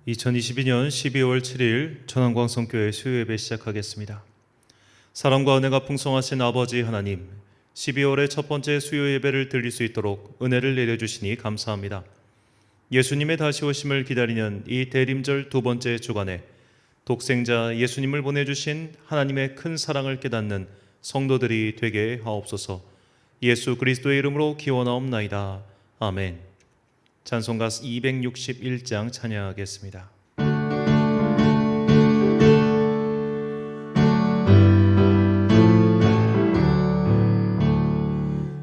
2022년 12월 7일 천안광성교회 수요예배 시작하겠습니다. 사랑과 은혜가 풍성하신 아버지 하나님, 12월의 첫 번째 수요예배를 드릴 수 있도록 은혜를 내려주시니 감사합니다. 예수님의 다시 오심을 기다리는 이 대림절 두 번째 주간에 독생자 예수님을 보내주신 하나님의 큰 사랑을 깨닫는 성도들이 되게 하옵소서. 예수 그리스도의 이름으로 기원하옵나이다. 아멘. 찬송가 261장 찬양하겠습니다.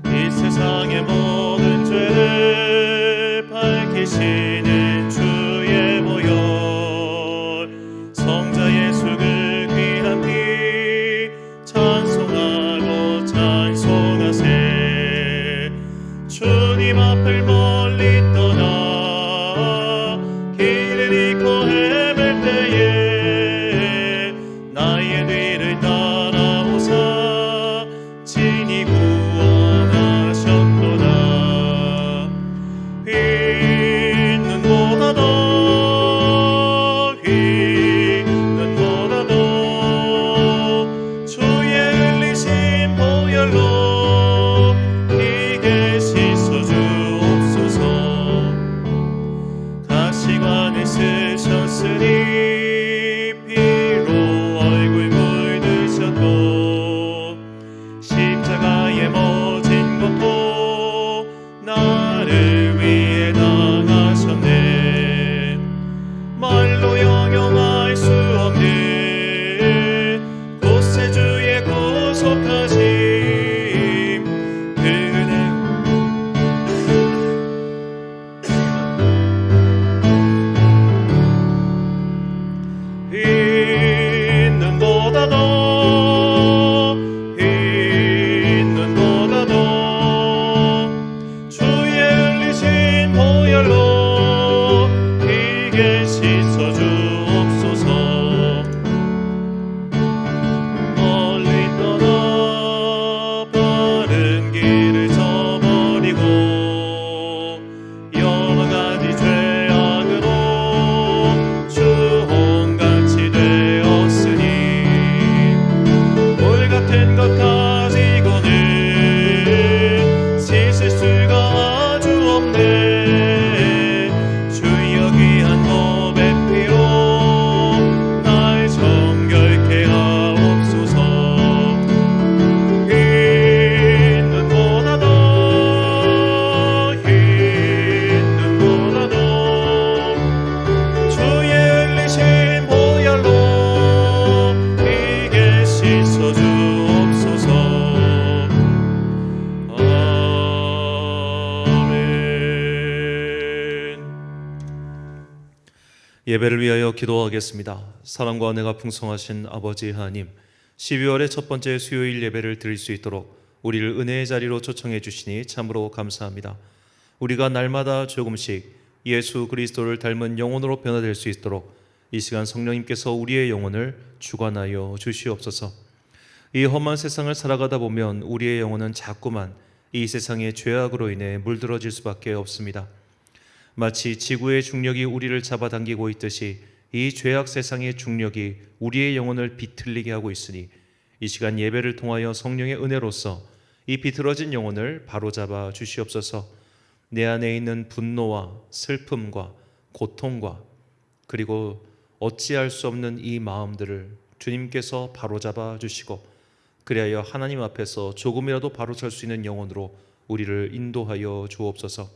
이 세상의 모든 죄를 밝히시는 주의 보혈, 성자 예수 그 귀한 피 찬송하고 찬송하세. 주님 앞을 멀리 떠나 길을 잃고 헤맬 때에 나의 뒤를 따라오사 친히 구원하셨도다. 흰 눈보다 더 흰 눈보다 더 주의 흘리신 보혈로 이게 씻어주옵소서. 가시관을 쓰셨으니 피로 얼굴 물드셨고 십자가에 못 것도 나를 위해 당하셨네. 말로 형용할 수 없는 구세주의 구속하심, 그 은혜 흰 눈보다 더 흰 눈보다 더 주의 흘리신 보혈로 이게 씻어주옵소서. 멀리 떠나 바른 길을 저버리고 여러 가지 죄악으로 주홍같이 되었으니 물 같은 것 가지고는 씻을 수가 아주 없네. 주여 귀한 몸의 피로 날 정결케 하옵소서. 흰 눈보다 더 흰 눈보다 더 주의 흘리신 보혈로 이게 씻어주옵소서. 아멘. 예배를 위하여 기도하겠습니다. 사랑과 은혜가 풍성하신 아버지 하나님, 12월의 첫 번째 수요일 예배를 드릴 수 있도록 우리를 은혜의 자리로 초청해 주시니 참으로 감사합니다. 우리가 날마다 조금씩 예수 그리스도를 닮은 영혼으로 변화될 수 있도록 이 시간 성령님께서 우리의 영혼을 주관하여 주시옵소서. 이 험한 세상을 살아가다 보면 우리의 영혼은 자꾸만 이 세상의 죄악으로 인해 물들어질 수밖에 없습니다. 마치 지구의 중력이 우리를 잡아당기고 있듯이 이 죄악 세상의 중력이 우리의 영혼을 비틀리게 하고 있으니 이 시간 예배를 통하여 성령의 은혜로서 이 비틀어진 영혼을 바로잡아 주시옵소서. 내 안에 있는 분노와 슬픔과 고통과 그리고 어찌할 수 없는 이 마음들을 주님께서 바로잡아 주시고 그리하여 하나님 앞에서 조금이라도 바로설 수 있는 영혼으로 우리를 인도하여 주옵소서.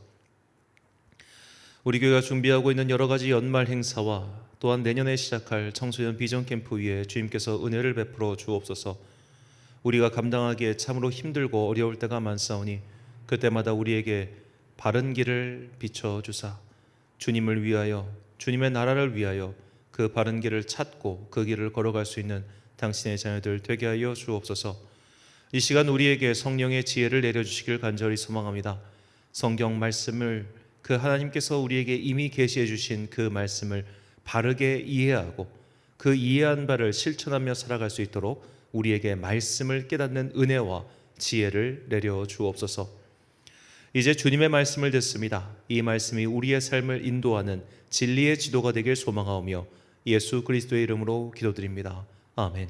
우리 교회가 준비하고 있는 여러 가지 연말 행사와 또한 내년에 시작할 청소년 비전 캠프 위에 주님께서 은혜를 베풀어 주옵소서. 우리가 감당하기에 참으로 힘들고 어려울 때가 많사오니 그때마다 우리에게 바른 길을 비춰주사 주님을 위하여 주님의 나라를 위하여 그 바른 길을 찾고 그 길을 걸어갈 수 있는 당신의 자녀들 되게 하여 주옵소서. 이 시간 우리에게 성령의 지혜를 내려주시길 간절히 소망합니다. 성경 말씀을 그 하나님께서 우리에게 이미 계시해 주신 그 말씀을 바르게 이해하고 그 이해한 바를 실천하며 살아갈 수 있도록 우리에게 말씀을 깨닫는 은혜와 지혜를 내려 주옵소서. 이제 주님의 말씀을 듣습니다. 이 말씀이 우리의 삶을 인도하는 진리의 지도가 되길 소망하오며 예수 그리스도의 이름으로 기도드립니다. 아멘.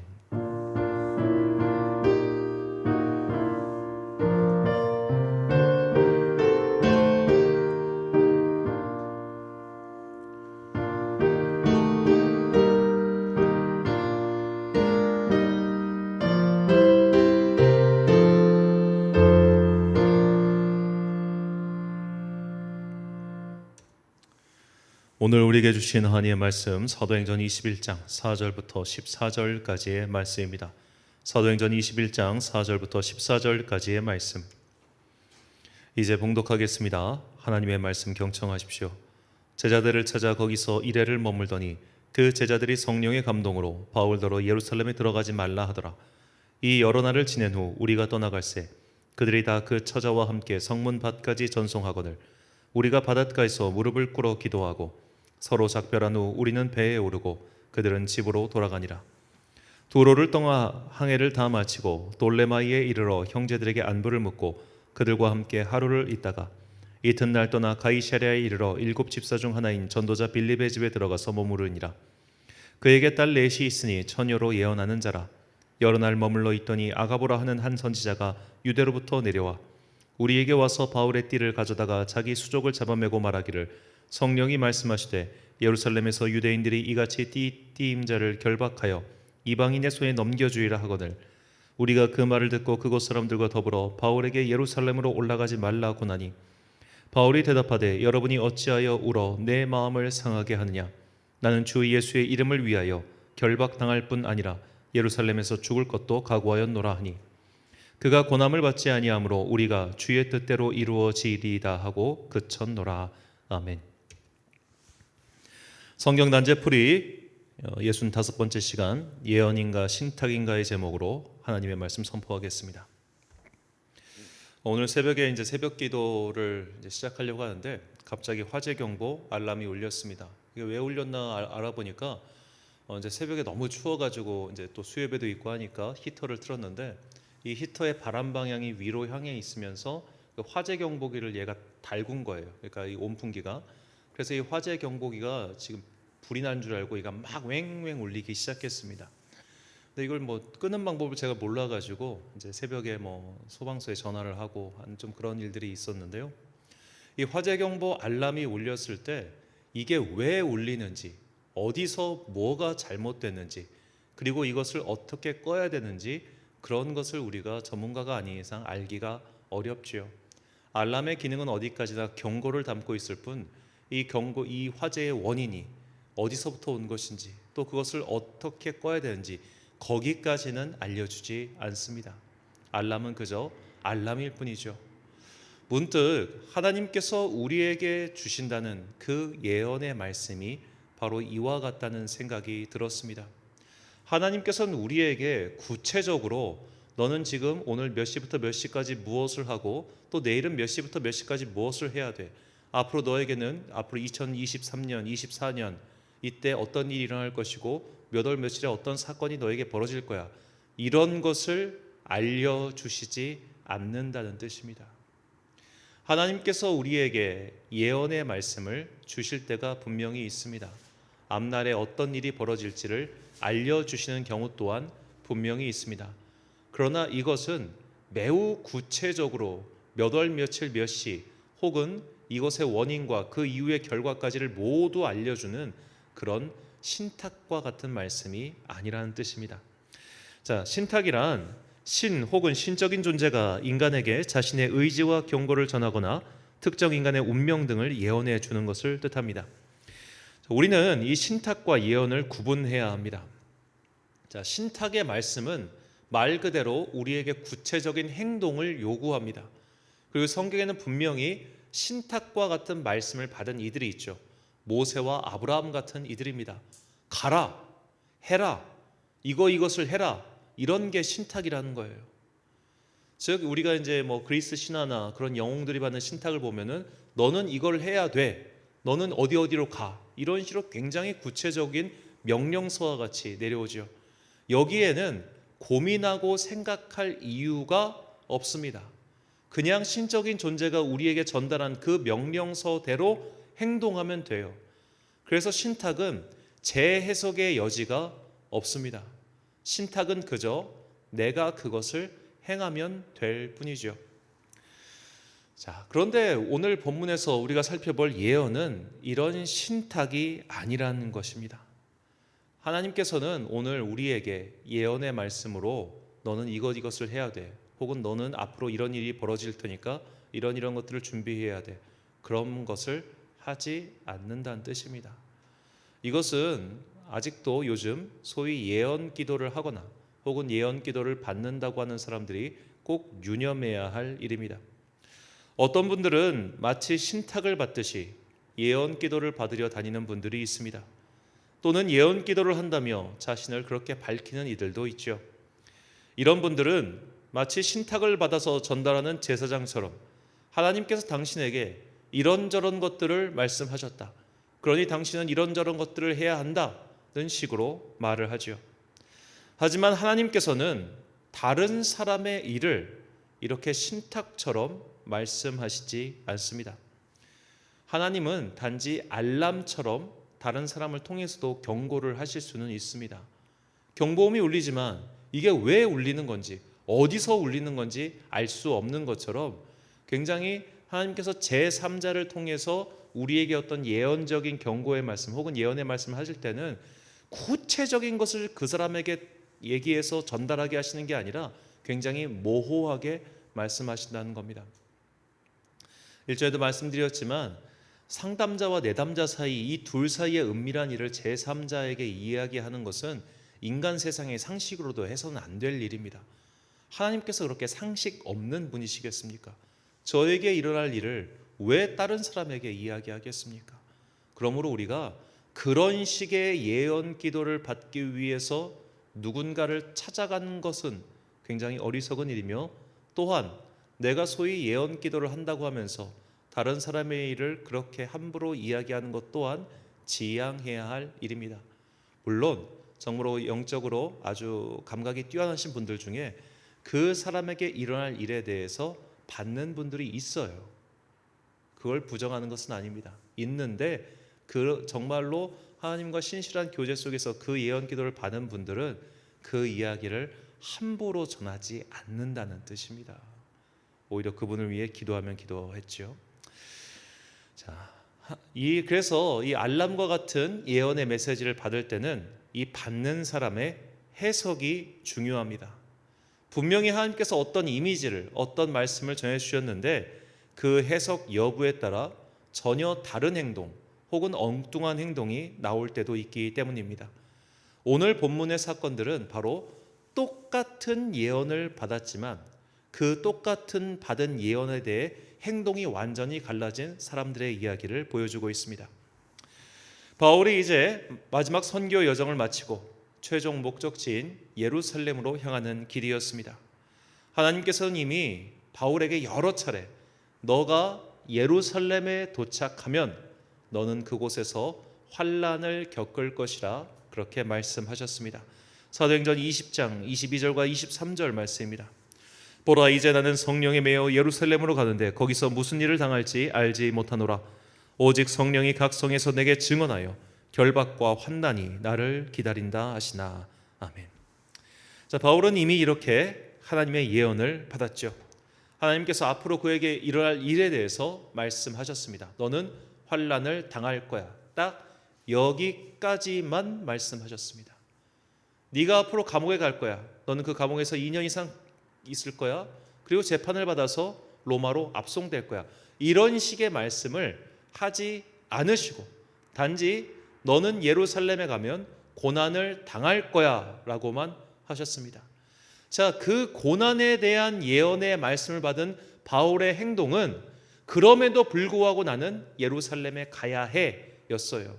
오늘 우리에게 주신 하나님의 말씀 사도행전 21장 4절부터 14절까지의 말씀입니다. 사도행전 21장 4절부터 14절까지의 말씀. 이제 봉독하겠습니다. 하나님의 말씀 경청하십시오. 제자들을 찾아 거기서 이레를 머물더니 그 제자들이 성령의 감동으로 바울더러 예루살렘에 들어가지 말라 하더라. 이 여러 날을 지낸 후 우리가 떠나갈새 그들이 다 그 처자와 함께 성문 밭까지 전송하거늘 우리가 바닷가에서 무릎을 꿇어 기도하고 서로 작별한 후 우리는 배에 오르고 그들은 집으로 돌아가니라. 두로를 떠나 항해를 다 마치고 돌레마이에 이르러 형제들에게 안부를 묻고 그들과 함께 하루를 있다가 이튿날 떠나 가이사랴에 이르러 7 집사 중 하나인 전도자 빌립의 집에 들어가서 머무르니라. 그에게 딸 넷이 있으니 처녀로 예언하는 자라. 여러 날 머물러 있더니 아가보라 하는 한 선지자가 유대로부터 내려와 우리에게 와서 바울의 띠를 가져다가 자기 수족을 잡아매고 말하기를 성령이 말씀하시되 예루살렘에서 유대인들이 이같이 띠임자를 결박하여 이방인의 손에 넘겨주리라 하거늘 우리가 그 말을 듣고 그곳 사람들과 더불어 바울에게 예루살렘으로 올라가지 말라 고나니 바울이 대답하되 여러분이 어찌하여 울어 내 마음을 상하게 하느냐. 나는 주 예수의 이름을 위하여 결박당할 뿐 아니라 예루살렘에서 죽을 것도 각오하였노라 하니 그가 고난을 받지 아니하므로 우리가 주의 뜻대로 이루어지리이다 하고 그쳤노라. 아멘. 성경 단제풀이 65번째 시간 예언인가 신탁인가의 제목으로 하나님의 말씀 선포하겠습니다. 오늘 새벽에 이제 새벽 기도를 시작하려고 하는데 갑자기 화재 경보 알람이 울렸습니다. 이게 왜 울렸나 알아보니까 이제 새벽에 너무 추워가지고 이제 또 수요예배도 있고 하니까 히터를 틀었는데 이 히터의 바람 방향이 위로 향해 있으면서 그 화재 경보기를 얘가 달군 거예요. 그러니까 이 온풍기가. 그래서 이 화재 경보기가 지금 불이 난 줄 알고 얘가 막 왱왱 울리기 시작했습니다. 근데 이걸 뭐 끄는 방법을 제가 몰라가지고 이제 새벽에 뭐 소방서에 전화를 하고 한 좀 그런 일들이 있었는데요. 이 화재 경보 알람이 울렸을 때 이게 왜 울리는지, 어디서 뭐가 잘못됐는지, 그리고 이것을 어떻게 꺼야 되는지 그런 것을 우리가 전문가가 아닌 이상 알기가 어렵지요. 알람의 기능은 어디까지나 경고를 담고 있을 뿐 이 화재의 원인이 어디서부터 온 것인지 또 그것을 어떻게 꺼야 되는지 거기까지는 알려주지 않습니다. 알람은 그저 알람일 뿐이죠. 문득 하나님께서 우리에게 주신다는 그 예언의 말씀이 바로 이와 같다는 생각이 들었습니다. 하나님께서는 우리에게 구체적으로 너는 지금 오늘 몇 시부터 몇 시까지 무엇을 하고 또 내일은 몇 시부터 몇 시까지 무엇을 해야 돼. 앞으로 너에게는 앞으로 2023년, 24년 이때 어떤 일이 일어날 것이고 몇 월 며칠에 어떤 사건이 너에게 벌어질 거야. 이런 것을 알려주시지 않는다는 뜻입니다. 하나님께서 우리에게 예언의 말씀을 주실 때가 분명히 있습니다. 앞날에 어떤 일이 벌어질지를 알려주시는 경우 또한 분명히 있습니다. 그러나 이것은 매우 구체적으로 몇 월 며칠 몇 시 혹은 이것의 원인과 그 이후의 결과까지를 모두 알려주는 그런 신탁과 같은 말씀이 아니라는 뜻입니다. 자, 신탁이란 신 혹은 신적인 존재가 인간에게 자신의 의지와 경고를 전하거나 특정 인간의 운명 등을 예언해 주는 것을 뜻합니다. 우리는 이 신탁과 예언을 구분해야 합니다. 자, 신탁의 말씀은 말 그대로 우리에게 구체적인 행동을 요구합니다. 그리고 성경에는 분명히 신탁과 같은 말씀을 받은 이들이 있죠. 모세와 아브라함 같은 이들입니다. 가라, 해라, 이것을 해라. 이런 게 신탁이라는 거예요. 즉 우리가 이제 뭐 그리스 신화나 그런 영웅들이 받는 신탁을 보면은 너는 이걸 해야 돼. 너는 어디로 가. 이런 식으로 굉장히 구체적인 명령서와 같이 내려오죠. 여기에는 고민하고 생각할 이유가 없습니다. 그냥 신적인 존재가 우리에게 전달한 그 명령서대로 행동하면 돼요. 그래서 신탁은 재해석의 여지가 없습니다. 신탁은 그저 내가 그것을 행하면 될 뿐이죠. 자, 그런데 오늘 본문에서 우리가 살펴볼 예언은 이런 신탁이 아니라는 것입니다. 하나님께서는 오늘 우리에게 예언의 말씀으로 너는 이것을 해야 돼, 혹은 너는 앞으로 이런 일이 벌어질 테니까 이런 것들을 준비해야 돼, 그런 것을 하지 않는다는 뜻입니다. 이것은 아직도 요즘 소위 예언 기도를 하거나 혹은 예언 기도를 받는다고 하는 사람들이 꼭 유념해야 할 일입니다. 어떤 분들은 마치 신탁을 받듯이 예언 기도를 받으려 다니는 분들이 있습니다. 또는 예언 기도를 한다며 자신을 그렇게 밝히는 이들도 있죠. 이런 분들은 마치 신탁을 받아서 전달하는 제사장처럼 하나님께서 당신에게 이런저런 것들을 말씀하셨다, 그러니 당신은 이런저런 것들을 해야 한다는 식으로 말을 하죠. 하지만 하나님께서는 다른 사람의 일을 이렇게 신탁처럼 말씀하시지 않습니다. 하나님은 단지 알람처럼 다른 사람을 통해서도 경고를 하실 수는 있습니다. 경보음이 울리지만 이게 왜 울리는 건지, 어디서 울리는 건지 알 수 없는 것처럼 굉장히 하나님께서 제3자를 통해서 우리에게 어떤 예언적인 경고의 말씀 혹은 예언의 말씀을 하실 때는 구체적인 것을 그 사람에게 얘기해서 전달하게 하시는 게 아니라 굉장히 모호하게 말씀하신다는 겁니다. 일전에도 말씀드렸지만 상담자와 내담자 사이, 이 둘 사이의 은밀한 일을 제3자에게 이야기하는 것은 인간 세상의 상식으로도 해서는 안 될 일입니다. 하나님께서 그렇게 상식 없는 분이시겠습니까? 저에게 일어날 일을 왜 다른 사람에게 이야기하겠습니까? 그러므로 우리가 그런 식의 예언 기도를 받기 위해서 누군가를 찾아가는 것은 굉장히 어리석은 일이며, 또한 내가 소위 예언 기도를 한다고 하면서 다른 사람의 일을 그렇게 함부로 이야기하는 것 또한 지양해야 할 일입니다. 물론 정말로 영적으로 아주 감각이 뛰어나신 분들 중에 그 사람에게 일어날 일에 대해서 받는 분들이 있어요. 그걸 부정하는 것은 아닙니다. 있는데 정말로 하나님과 신실한 교제 속에서 그 예언 기도를 받은 분들은 그 이야기를 함부로 전하지 않는다는 뜻입니다. 오히려 그분을 위해 기도하면 기도했죠. 자, 그래서 이 알람과 같은 예언의 메시지를 받을 때는 이 받는 사람의 해석이 중요합니다. 분명히 하나님께서 어떤 이미지를, 어떤 말씀을 전해주셨는데 그 해석 여부에 따라 전혀 다른 행동 혹은 엉뚱한 행동이 나올 때도 있기 때문입니다. 오늘 본문의 사건들은 바로 똑같은 예언을 받았지만 그 똑같은 받은 예언에 대해 행동이 완전히 갈라진 사람들의 이야기를 보여주고 있습니다. 바울이 이제 마지막 선교 여정을 마치고 최종 목적지인 예루살렘으로 향하는 길이었습니다. 하나님께서는 이미 바울에게 여러 차례 너가 예루살렘에 도착하면 너는 그곳에서 환난을 겪을 것이라 그렇게 말씀하셨습니다. 사도행전 20장 22절과 23절 말씀입니다. 보라, 이제 나는 성령에 매여 예루살렘으로 가는데 거기서 무슨 일을 당할지 알지 못하노라. 오직 성령이 각 성에서 내게 증언하여 결박과 환난이 나를 기다린다 하시나. 아멘. 자, 바울은 이미 이렇게 하나님의 예언을 받았죠. 하나님께서 앞으로 그에게 일어날 일에 대해서 말씀하셨습니다. 너는 환난을 당할 거야. 딱 여기까지만 말씀하셨습니다. 네가 앞으로 감옥에 갈 거야. 너는 그 감옥에서 2년 이상 있을 거야. 그리고 재판을 받아서 로마로 압송될 거야. 이런 식의 말씀을 하지 않으시고 단지 너는 예루살렘에 가면 고난을 당할 거야 라고만 하셨습니다. 자, 그 고난에 대한 예언의 말씀을 받은 바울의 행동은 그럼에도 불구하고 나는 예루살렘에 가야 해 였어요.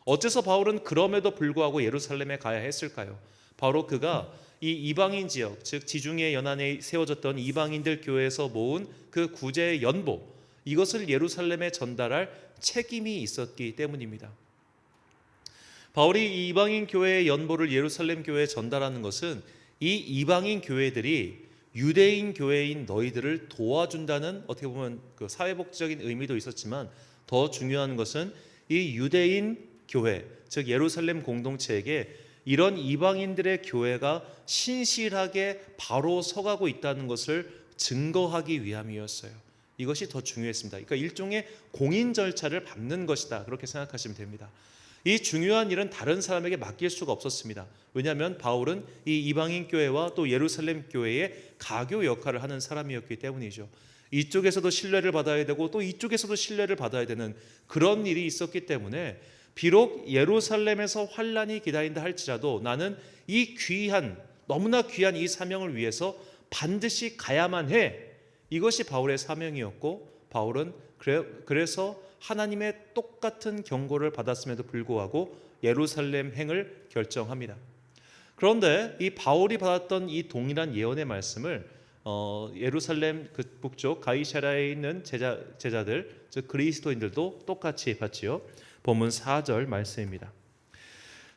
어째서 바울은 그럼에도 불구하고 예루살렘에 가야 했을까요? 바로 그가 이 이방인 지역, 즉 지중해 연안에 세워졌던 이방인들 교회에서 모은 그 구제의 연보, 이것을 예루살렘에 전달할 책임이 있었기 때문입니다. 바울이 이 이방인 교회의 연보를 예루살렘 교회에 전달하는 것은 이 이방인 교회들이 유대인 교회인 너희들을 도와준다는 어떻게 보면 그 사회복지적인 의미도 있었지만 더 중요한 것은 이 유대인 교회, 즉 예루살렘 공동체에게 이런 이방인들의 교회가 신실하게 바로 서가고 있다는 것을 증거하기 위함이었어요. 이것이 더 중요했습니다. 그러니까 일종의 공인 절차를 밟는 것이다, 그렇게 생각하시면 됩니다. 이 중요한 일은 다른 사람에게 맡길 수가 없었습니다. 왜냐하면 바울은 이 이방인 교회와 또 예루살렘 교회의 가교 역할을 하는 사람이었기 때문이죠. 이쪽에서도 신뢰를 받아야 되고 또 이쪽에서도 신뢰를 받아야 되는 그런 일이 있었기 때문에 비록 예루살렘에서 환란이 기다린다 할지라도 나는 이 귀한, 너무나 귀한 이 사명을 위해서 반드시 가야만 해. 이것이 바울의 사명이었고, 바울은 그래서 하나님의 똑같은 경고를 받았음에도 불구하고 예루살렘 행을 결정합니다. 그런데 이 바울이 받았던 이 동일한 예언의 말씀을 예루살렘 그 북쪽 가이사랴에 있는 제자들, 즉 그리스도인들도 똑같이 받지요. 본문 4절 말씀입니다.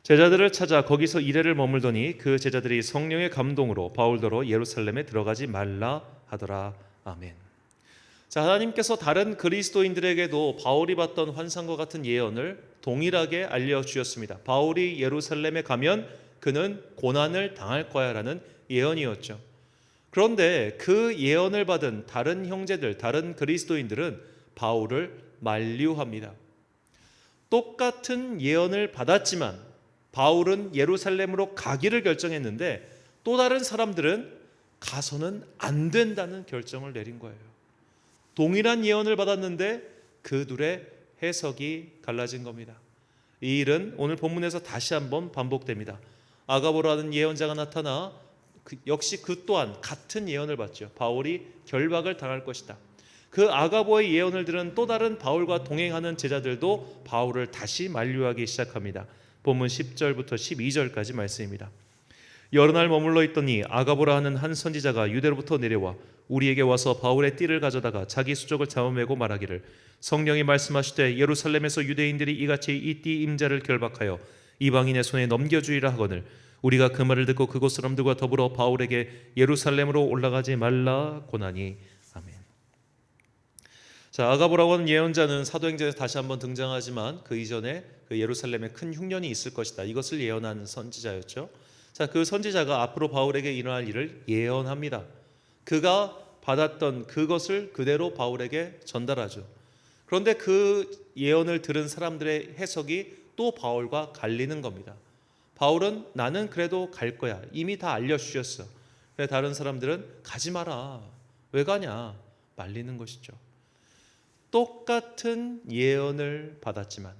제자들을 찾아 거기서 이레를 머물더니 그 제자들이 성령의 감동으로 바울더러 예루살렘에 들어가지 말라 하더라. 아멘. 자, 하나님께서 다른 그리스도인들에게도 바울이 봤던 환상과 같은 예언을 동일하게 알려주셨습니다. 바울이 예루살렘에 가면 그는 고난을 당할 거야 라는 예언이었죠. 그런데 그 예언을 받은 다른 형제들, 다른 그리스도인들은 바울을 만류합니다. 똑같은 예언을 받았지만 바울은 예루살렘으로 가기를 결정했는데 또 다른 사람들은 가서는 안 된다는 결정을 내린 거예요. 동일한 예언을 받았는데 그 둘의 해석이 갈라진 겁니다. 이 일은 오늘 본문에서 다시 한번 반복됩니다. 아가보라는 예언자가 나타나 역시 그 또한 같은 예언을 받죠. 바울이 결박을 당할 것이다. 그 아가보의 예언을 들은 또 다른 바울과 동행하는 제자들도 바울을 다시 만류하기 시작합니다. 본문 10절부터 12절까지 말씀입니다. 여러 날 머물러 있더니 아가보라 하는 한 선지자가 유대로부터 내려와 우리에게 와서 바울의 띠를 가져다가 자기 수족을 잡아매고 말하기를 성령이 말씀하시되 예루살렘에서 유대인들이 이같이 이 띠 임자를 결박하여 이방인의 손에 넘겨주리라 하거늘 우리가 그 말을 듣고 그곳 사람들과 더불어 바울에게 예루살렘으로 올라가지 말라 고나니. 아멘. 자, 아가보라고 하는 예언자는 사도행전에서 다시 한번 등장하지만 그 이전에 그 예루살렘에 큰 흉년이 있을 것이다, 이것을 예언한 선지자였죠. 자, 그 선지자가 앞으로 바울에게 일어날 일을 예언합니다. 그가 받았던 그것을 그대로 바울에게 전달하죠. 그런데 그 예언을 들은 사람들의 해석이 또 바울과 갈리는 겁니다. 바울은 나는 그래도 갈 거야, 이미 다 알려주셨어. 그런데 다른 사람들은 가지 마라, 왜 가냐, 말리는 것이죠. 똑같은 예언을 받았지만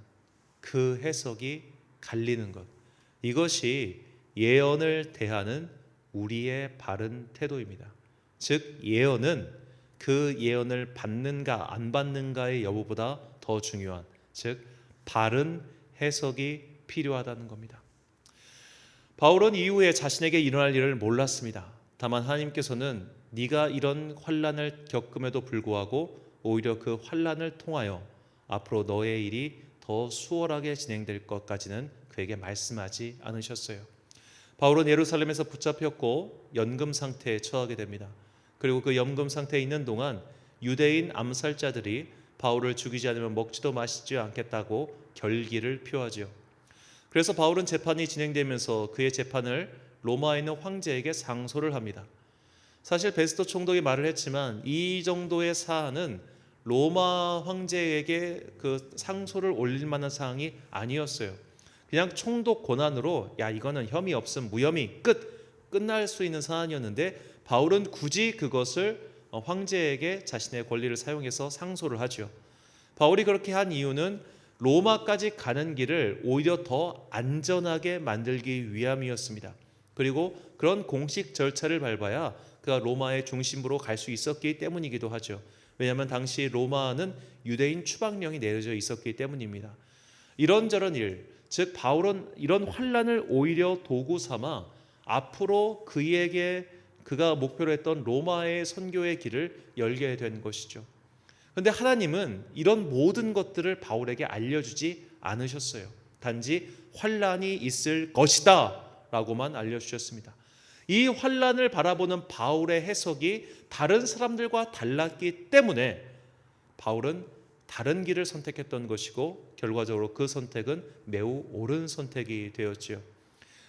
그 해석이 갈리는 것, 이것이 예언을 대하는 우리의 바른 태도입니다. 즉 예언은 그 예언을 받는가 안 받는가의 여부보다 더 중요한, 즉 바른 해석이 필요하다는 겁니다. 바울은 이후에 자신에게 일어날 일을 몰랐습니다. 다만 하나님께서는 네가 이런 환난을 겪음에도 불구하고 오히려 그 환난을 통하여 앞으로 너의 일이 더 수월하게 진행될 것까지는 그에게 말씀하지 않으셨어요. 바울은 예루살렘에서 붙잡혔고 연금 상태에 처하게 됩니다. 그리고 그 연금 상태에 있는 동안 유대인 암살자들이 바울을 죽이지 않으면 먹지도 마시지 않겠다고 결기를 표하죠. 그래서 바울은 재판이 진행되면서 그의 재판을 로마에 있는 황제에게 상소를 합니다. 사실 베스토 총독이 말을 했지만 이 정도의 사안은 로마 황제에게 그 상소를 올릴 만한 사항이 아니었어요. 그냥 총독 권한으로 야 이거는 혐의 없음 무혐의 끝날 수 있는 사안이었는데 바울은 굳이 그것을 황제에게 자신의 권리를 사용해서 상소를 하죠. 바울이 그렇게 한 이유는 로마까지 가는 길을 오히려 더 안전하게 만들기 위함이었습니다. 그리고 그런 공식 절차를 밟아야 그가 로마의 중심부로 갈 수 있었기 때문이기도 하죠. 왜냐하면 당시 로마는 유대인 추방령이 내려져 있었기 때문입니다. 이런저런 일, 즉 바울은 이런 환난을 오히려 도구 삼아 앞으로 그에게 그가 목표로 했던 로마의 선교의 길을 열게 된 것이죠. 그런데 하나님은 이런 모든 것들을 바울에게 알려주지 않으셨어요. 단지 환난이 있을 것이다 라고만 알려주셨습니다. 이 환난을 바라보는 바울의 해석이 다른 사람들과 달랐기 때문에 바울은 다른 길을 선택했던 것이고 결과적으로 그 선택은 매우 옳은 선택이 되었지요.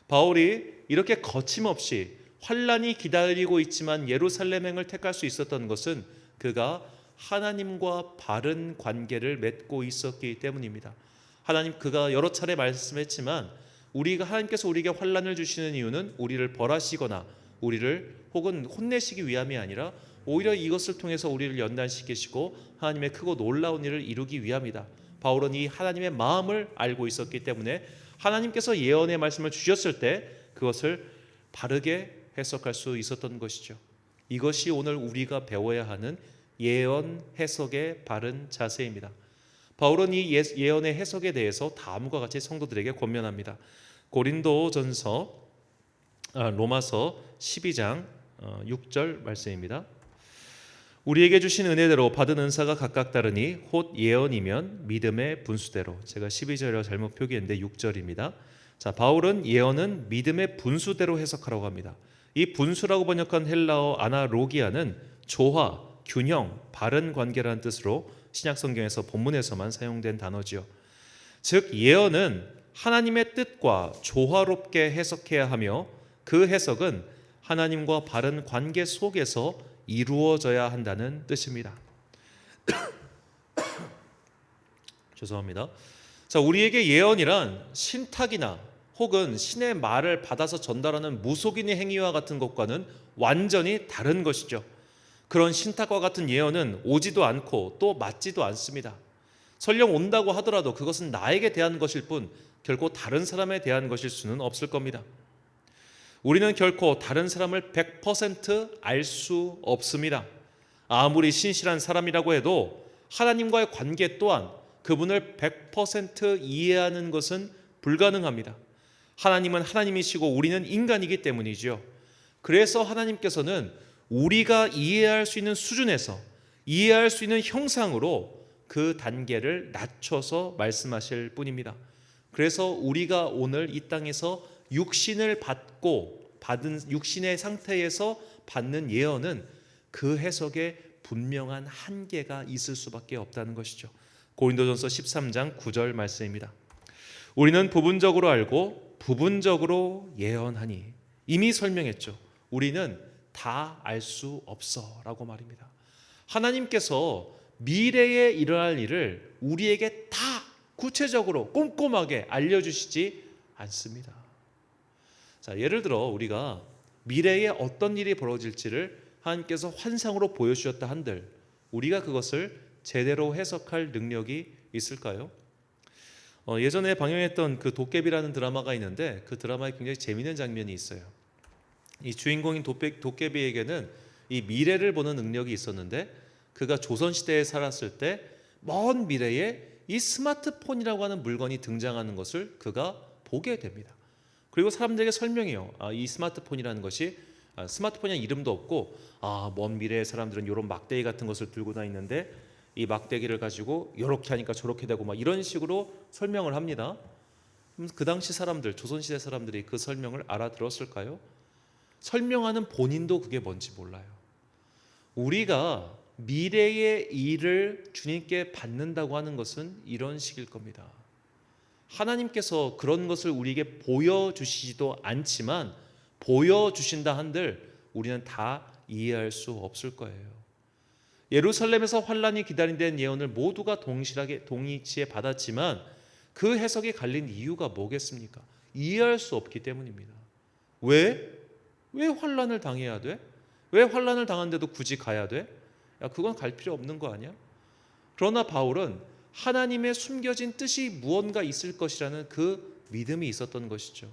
바울이 이렇게 거침없이 환난이 기다리고 있지만 예루살렘행을 택할 수 있었던 것은 그가 하나님과 바른 관계를 맺고 있었기 때문입니다. 하나님, 그가 여러 차례 말씀했지만 하나님께서 우리에게 환난을 주시는 이유는 우리를 벌하시거나 우리를 혹은 혼내시기 위함이 아니라 오히려 이것을 통해서 우리를 연단시키시고 하나님의 크고 놀라운 일을 이루기 위함이다. 바울은 이 하나님의 마음을 알고 있었기 때문에 하나님께서 예언의 말씀을 주셨을 때 그것을 바르게 해석할 수 있었던 것이죠. 이것이 오늘 우리가 배워야 하는 예언 해석의 바른 자세입니다. 바울은 이 예언의 해석에 대해서 다음과 같이 성도들에게 권면합니다. 로마서 12장 6절 말씀입니다. 우리에게 주신 은혜대로 받은 은사가 각각 다르니 곧 예언이면 믿음의 분수대로. 제가 12절이라 잘못 표기했는데 6절입니다. 자, 바울은 예언은 믿음의 분수대로 해석하라고 합니다. 이 분수라고 번역한 헬라어 아나로기아는 조화, 균형, 바른 관계라는 뜻으로 신약 성경에서 본문에서만 사용된 단어지요. 즉 예언은 하나님의 뜻과 조화롭게 해석해야 하며 그 해석은 하나님과 바른 관계 속에서 이루어져야 한다는 뜻입니다. 죄송합니다. 자, 우리에게 예언이란 신탁이나 혹은 신의 말을 받아서 전달하는 무속인의 행위와 같은 것과는 완전히 다른 것이죠. 그런 신탁과 같은 예언은 오지도 않고 또 맞지도 않습니다. 설령 온다고 하더라도 그것은 나에게 대한 것일 뿐 결코 다른 사람에 대한 것일 수는 없을 겁니다. 우리는 결코 다른 사람을 100% 알 수 없습니다. 아무리 신실한 사람이라고 해도 하나님과의 관계 또한 그분을 100% 이해하는 것은 불가능합니다. 하나님은 하나님이시고 우리는 인간이기 때문이죠. 그래서 하나님께서는 우리가 이해할 수 있는 수준에서 이해할 수 있는 형상으로 그 단계를 낮춰서 말씀하실 뿐입니다. 그래서 우리가 오늘 이 땅에서 육신을 받은 육신의 상태에서 받는 예언은 그 해석에 분명한 한계가 있을 수밖에 없다는 것이죠. 고린도전서 13장 9절 말씀입니다. 우리는 부분적으로 알고 부분적으로 예언하니. 이미 설명했죠. 우리는 다 알 수 없어 라고 말입니다. 하나님께서 미래에 일어날 일을 우리에게 다 구체적으로 꼼꼼하게 알려주시지 않습니다. 자, 예를 들어 우리가 미래에 어떤 일이 벌어질지를 하나님께서 환상으로 보여주셨다 한들 우리가 그것을 제대로 해석할 능력이 있을까요? 예전에 방영했던 그 도깨비라는 드라마가 있는데 그 드라마에 굉장히 재미있는 장면이 있어요. 이 주인공인 도깨비에게는 이 미래를 보는 능력이 있었는데 그가 조선시대에 살았을 때 먼 미래에 이 스마트폰이라고 하는 물건이 등장하는 것을 그가 보게 됩니다. 그리고 사람들에게 설명해요. 이 스마트폰이라는 것이 스마트폰이라는 이름도 없고 먼 미래의 사람들은 이런 막대기 같은 것을 들고 다니는데 이 막대기를 가지고 이렇게 하니까 저렇게 되고 막 이런 식으로 설명을 합니다. 그 당시 사람들, 조선시대 사람들이 그 설명을 알아들었을까요? 설명하는 본인도 그게 뭔지 몰라요. 우리가 미래의 일을 주님께 받는다고 하는 것은 이런 식일 겁니다. 하나님께서 그런 것을 우리에게 보여주시지도 않지만 보여주신다 한들 우리는 다 이해할 수 없을 거예요. 예루살렘에서 환란이 기다린다는 예언을 모두가 동일치에 받았지만 그 해석이 갈린 이유가 뭐겠습니까? 이해할 수 없기 때문입니다. 왜 환란을 당해야 돼? 왜 환란을 당하는데도 굳이 가야 돼? 그건 갈 필요 없는 거 아니야? 그러나 바울은 하나님의 숨겨진 뜻이 무언가 있을 것이라는 그 믿음이 있었던 것이죠.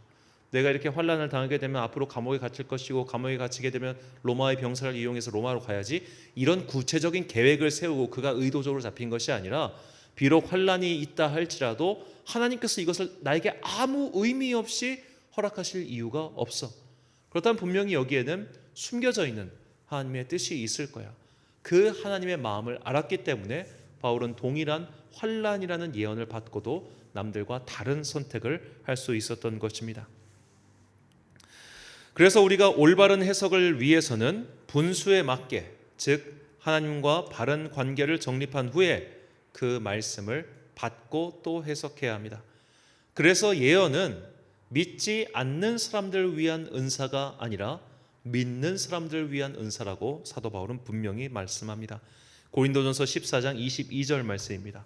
내가 이렇게 환난을 당하게 되면 앞으로 감옥에 갇힐 것이고 감옥에 갇히게 되면 로마의 병사를 이용해서 로마로 가야지, 이런 구체적인 계획을 세우고 그가 의도적으로 잡힌 것이 아니라 비록 환난이 있다 할지라도 하나님께서 이것을 나에게 아무 의미 없이 허락하실 이유가 없어. 그렇다면 분명히 여기에는 숨겨져 있는 하나님의 뜻이 있을 거야. 그 하나님의 마음을 알았기 때문에 바울은 동일한 환난이라는 예언을 받고도 남들과 다른 선택을 할 수 있었던 것입니다. 그래서 우리가 올바른 해석을 위해서는 분수에 맞게, 즉 하나님과 바른 관계를 정립한 후에 그 말씀을 받고 또 해석해야 합니다. 그래서 예언은 믿지 않는 사람들을 위한 은사가 아니라 믿는 사람들을 위한 은사라고 사도 바울은 분명히 말씀합니다. 고린도전서 14장 22절 말씀입니다.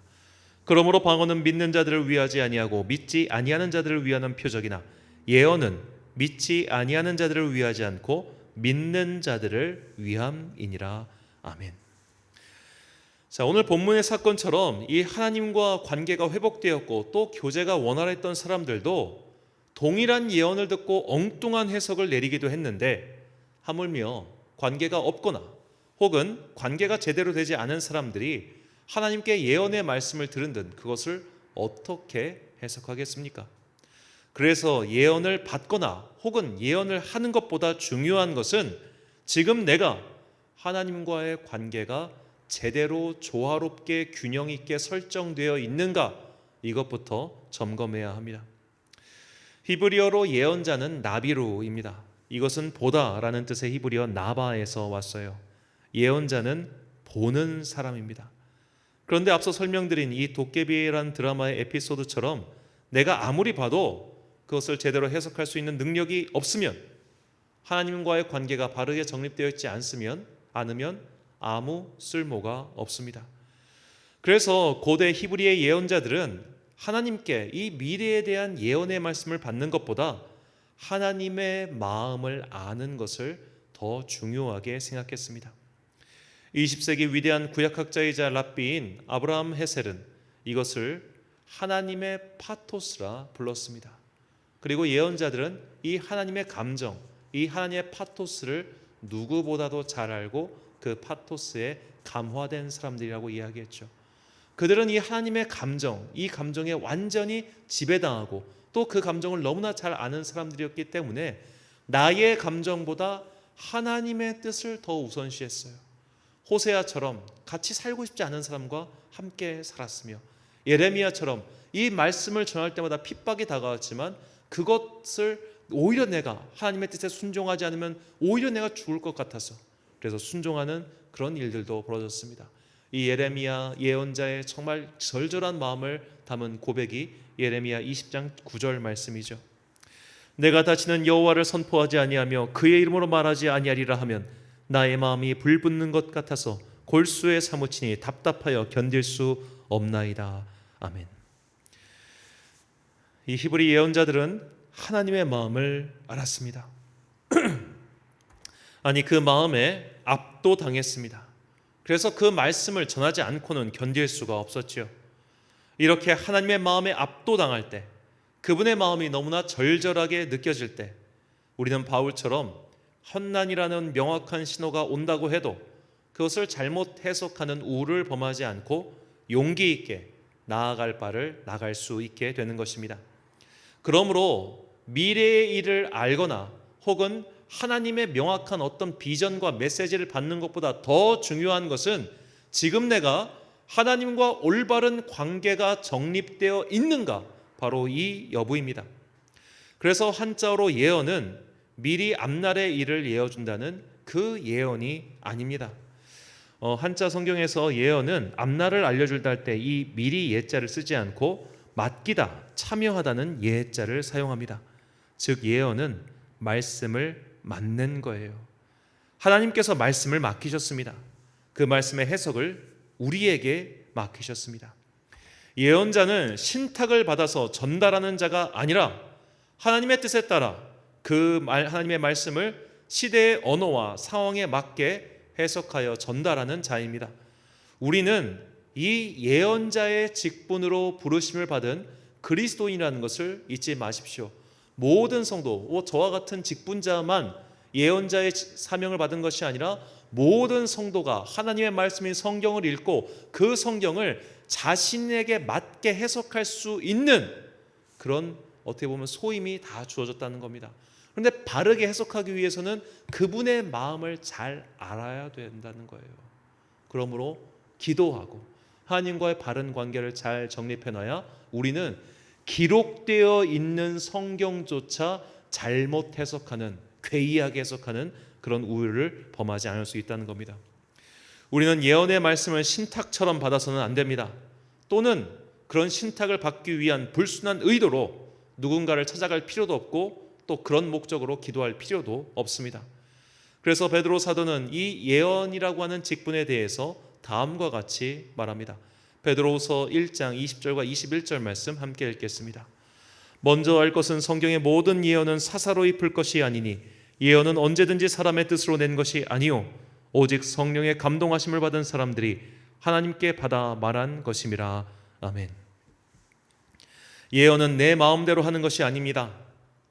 그러므로 방언은 믿는 자들을 위하지 아니하고 믿지 아니하는 자들을 위하는 표적이나 예언은 믿지 아니하는 자들을 위하지 않고 믿는 자들을 위함이니라. 아멘. 자, 오늘 본문의 사건처럼 이 하나님과 관계가 회복되었고 또 교제가 원활했던 사람들도 동일한 예언을 듣고 엉뚱한 해석을 내리기도 했는데, 하물며 관계가 없거나 혹은 관계가 제대로 되지 않은 사람들이 하나님께 예언의 말씀을 들은 듯 그것을 어떻게 해석하겠습니까? 그래서 예언을 받거나 혹은 예언을 하는 것보다 중요한 것은 지금 내가 하나님과의 관계가 제대로 조화롭게 균형 있게 설정되어 있는가, 이것부터 점검해야 합니다. 히브리어로 예언자는 나비루입니다. 이것은 보다라는 뜻의 히브리어 나바에서 왔어요. 예언자는 보는 사람입니다. 그런데 앞서 설명드린 이 도깨비라는 드라마의 에피소드처럼 내가 아무리 봐도 그것을 제대로 해석할 수 있는 능력이 없으면, 하나님과의 관계가 바르게 정립되어 있지 않으면 아무 쓸모가 없습니다. 그래서 고대 히브리의 예언자들은 하나님께 이 미래에 대한 예언의 말씀을 받는 것보다 하나님의 마음을 아는 것을 더 중요하게 생각했습니다. 20세기 위대한 구약학자이자 랍비인 아브라함 헤셀은 이것을 하나님의 파토스라 불렀습니다. 그리고 예언자들은 이 하나님의 감정, 이 하나님의 파토스를 누구보다도 잘 알고 그 파토스에 감화된 사람들이라고 이야기했죠. 그들은 이 하나님의 감정, 이 감정에 완전히 지배당하고 또 그 감정을 너무나 잘 아는 사람들이었기 때문에 나의 감정보다 하나님의 뜻을 더 우선시했어요. 호세아처럼 같이 살고 싶지 않은 사람과 함께 살았으며, 예레미야처럼 이 말씀을 전할 때마다 핍박이 다가왔지만 그것을 오히려 내가 하나님의 뜻에 순종하지 않으면 오히려 내가 죽을 것 같아서 그래서 순종하는 그런 일들도 벌어졌습니다. 이 예레미야 예언자의 정말 절절한 마음을 담은 고백이 예레미야 20장 9절 말씀이죠. 내가 다시는 여호와를 선포하지 아니하며 그의 이름으로 말하지 아니하리라 하면 나의 마음이 불붙는 것 같아서 골수에 사무치니 답답하여 견딜 수 없나이다. 아멘. 이 히브리 예언자들은 하나님의 마음을 알았습니다. 아니, 그 마음에 압도당했습니다. 그래서 그 말씀을 전하지 않고는 견딜 수가 없었지요. 이렇게 하나님의 마음에 압도당할 때, 그분의 마음이 너무나 절절하게 느껴질 때, 우리는 바울처럼 환난이라는 명확한 신호가 온다고 해도 그것을 잘못 해석하는 우를 범하지 않고 용기 있게 나아갈 바를 나갈 수 있게 되는 것입니다. 그러므로 미래의 일을 알거나 혹은 하나님의 명확한 어떤 비전과 메시지를 받는 것보다 더 중요한 것은 지금 내가 하나님과 올바른 관계가 정립되어 있는가, 바로 이 여부입니다. 그래서 한자어로 예언은 미리 앞날의 일을 예어준다는 그 예언이 아닙니다. 한자 성경에서 예언은 앞날을 알려준다 할 때 이 미리 예자를 쓰지 않고 맡기다, 참여하다는 예자를 사용합니다. 즉 예언은 말씀을 맡는 거예요. 하나님께서 말씀을 맡기셨습니다. 그 말씀의 해석을 우리에게 맡기셨습니다. 예언자는 신탁을 받아서 전달하는 자가 아니라 하나님의 뜻에 따라 하나님의 말씀을 시대의 언어와 상황에 맞게 해석하여 전달하는 자입니다. 우리는 이 예언자의 직분으로 부르심을 받은 그리스도인이라는 것을 잊지 마십시오. 모든 성도, 저와 같은 직분자만 예언자의 사명을 받은 것이 아니라 모든 성도가 하나님의 말씀인 성경을 읽고 그 성경을 자신에게 맞게 해석할 수 있는 그런 어떻게 보면 소임이 다 주어졌다는 겁니다. 그런데 바르게 해석하기 위해서는 그분의 마음을 잘 알아야 된다는 거예요. 그러므로 기도하고 하나님과의 바른 관계를 잘 정립해놔야 우리는 기록되어 있는 성경조차 잘못 해석하는 괴이하게 해석하는 그런 우열을 범하지 않을 수 있다는 겁니다. 우리는 예언의 말씀을 신탁처럼 받아서는 안 됩니다. 또는 그런 신탁을 받기 위한 불순한 의도로 누군가를 찾아갈 필요도 없고 또 그런 목적으로 기도할 필요도 없습니다. 그래서 베드로 사도는 이 예언이라고 하는 직분에 대해서 다음과 같이 말합니다. 베드로후서 1장 20절과 21절 말씀 함께 읽겠습니다. 먼저 알 것은 성경의 모든 예언은 사사로이 풀 것이 아니니 예언은 언제든지 사람의 뜻으로 낸 것이 아니요 오직 성령의 감동하심을 받은 사람들이 하나님께 받아 말한 것임이라. 아멘. 예언은 내 마음대로 하는 것이 아닙니다.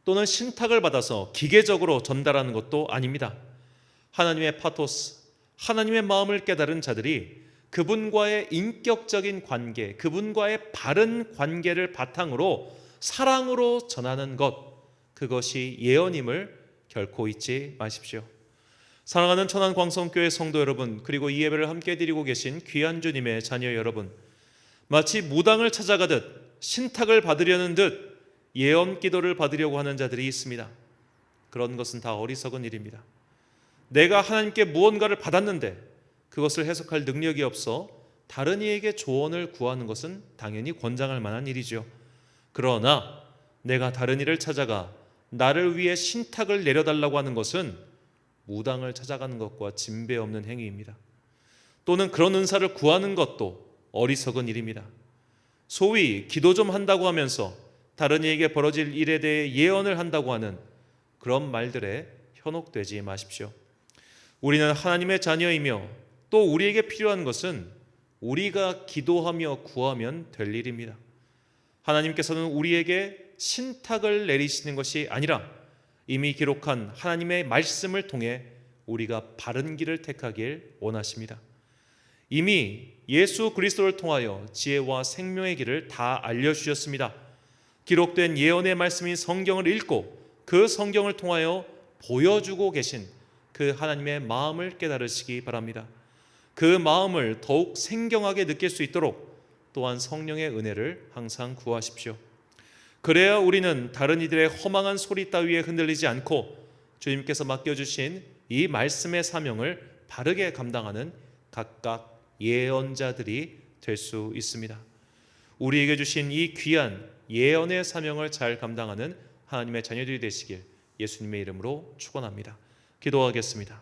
또는 신탁을 받아서 기계적으로 전달하는 것도 아닙니다. 하나님의 파토스, 하나님의 마음을 깨달은 자들이 그분과의 인격적인 관계, 그분과의 바른 관계를 바탕으로 사랑으로 전하는 것, 그것이 예언임을 결코 잊지 마십시오. 사랑하는 천안광성교회 성도 여러분, 그리고 이 예배를 함께 드리고 계신 귀한 주님의 자녀 여러분, 마치 무당을 찾아가듯 신탁을 받으려는 듯 예언 기도를 받으려고 하는 자들이 있습니다. 그런 것은 다 어리석은 일입니다. 내가 하나님께 무언가를 받았는데 그것을 해석할 능력이 없어 다른 이에게 조언을 구하는 것은 당연히 권장할 만한 일이죠. 그러나 내가 다른 이를 찾아가 나를 위해 신탁을 내려달라고 하는 것은 무당을 찾아가는 것과 진배 없는 행위입니다. 또는 그런 은사를 구하는 것도 어리석은 일입니다. 소위 기도 좀 한다고 하면서 다른 이에게 벌어질 일에 대해 예언을 한다고 하는 그런 말들에 현혹되지 마십시오. 우리는 하나님의 자녀이며 또 우리에게 필요한 것은 우리가 기도하며 구하면 될 일입니다. 하나님께서는 우리에게 신탁을 내리시는 것이 아니라 이미 기록한 하나님의 말씀을 통해 우리가 바른 길을 택하길 원하십니다. 이미 예수 그리스도를 통하여 지혜와 생명의 길을 다 알려주셨습니다. 기록된 예언의 말씀인 성경을 읽고 그 성경을 통하여 보여주고 계신 그 하나님의 마음을 깨달으시기 바랍니다. 그 마음을 더욱 생경하게 느낄 수 있도록 또한 성령의 은혜를 항상 구하십시오. 그래야 우리는 다른 이들의 허망한 소리 따위에 흔들리지 않고 주님께서 맡겨주신 이 말씀의 사명을 바르게 감당하는 각각 예언자들이 될 수 있습니다. 우리에게 주신 이 귀한 예언의 사명을 잘 감당하는 하나님의 자녀들이 되시길 예수님의 이름으로 축원합니다. 기도하겠습니다.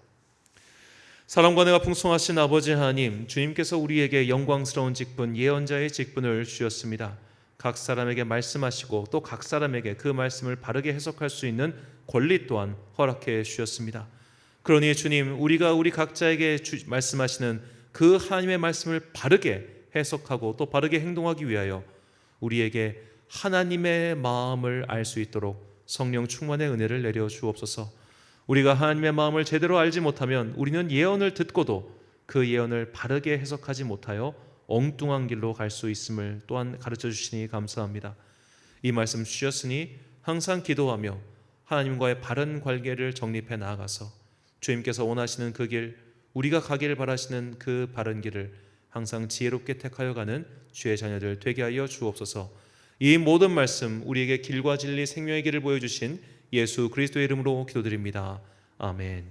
사랑과 은혜가 풍성하신 아버지 하나님, 주님께서 우리에게 영광스러운 직분, 예언자의 직분을 주셨습니다. 각 사람에게 말씀하시고 또 각 사람에게 그 말씀을 바르게 해석할 수 있는 권리 또한 허락해 주셨습니다. 그러니 주님, 우리가 우리 각자에게 말씀하시는 그 하나님의 말씀을 바르게 해석하고 또 바르게 행동하기 위하여 우리에게 하나님의 마음을 알 수 있도록 성령 충만의 은혜를 내려 주옵소서. 우리가 하나님의 마음을 제대로 알지 못하면 우리는 예언을 듣고도 그 예언을 바르게 해석하지 못하여 엉뚱한 길로 갈 수 있음을 또한 가르쳐 주시니 감사합니다. 이 말씀 주셨으니 항상 기도하며 하나님과의 바른 관계를 정립해 나아가서 주님께서 원하시는 그 길, 우리가 가기를 바라시는 그 바른 길을 항상 지혜롭게 택하여 가는 주의 자녀들 되게 하여 주옵소서. 이 모든 말씀 우리에게 길과 진리 생명의 길을 보여주신 예수 그리스도의 이름으로 기도드립니다. 아멘.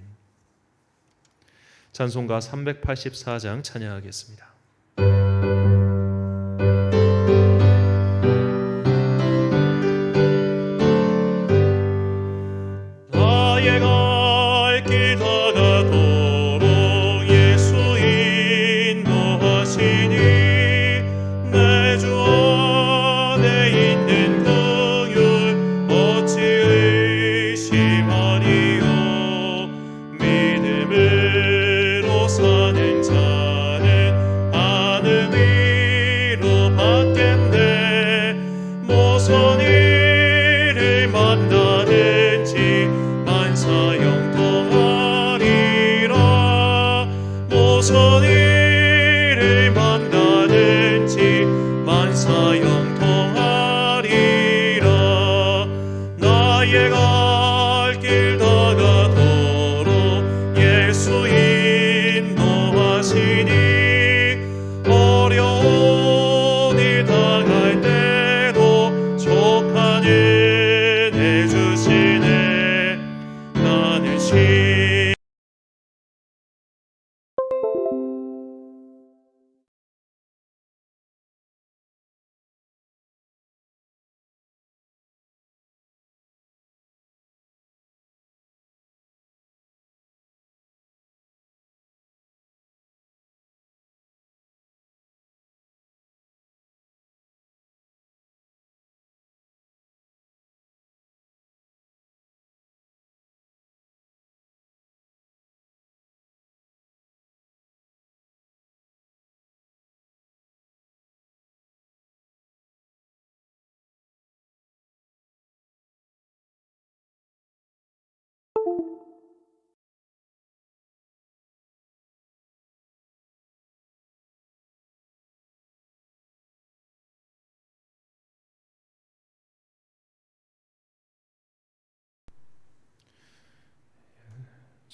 찬송가 384장 찬양하겠습니다. 믿음으로 사는 자는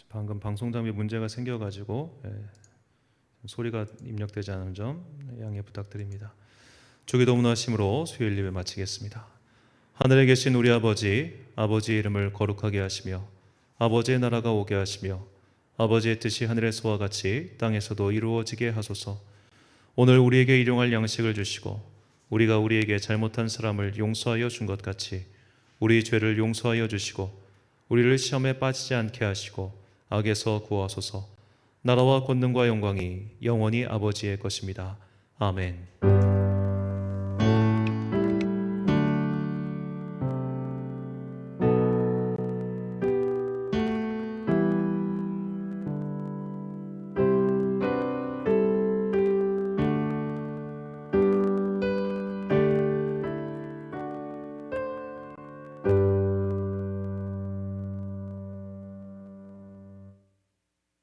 방금 방송 장비 문제가 생겨가지고 소리가 입력되지 않은 점 양해 부탁드립니다. 주기도문 하심으로 수요일 예배 마치겠습니다. 하늘에 계신 우리 아버지, 아버지의 이름을 거룩하게 하시며 아버지의 나라가 오게 하시며 아버지의 뜻이 하늘에서와 같이 땅에서도 이루어지게 하소서. 오늘 우리에게 일용할 양식을 주시고 우리가 우리에게 잘못한 사람을 용서하여 준 것 같이 우리 죄를 용서하여 주시고 우리를 시험에 빠지지 않게 하시고 악에서 구하소서. 나라와 권능과 영광이 영원히 아버지의 것입니다. 아멘.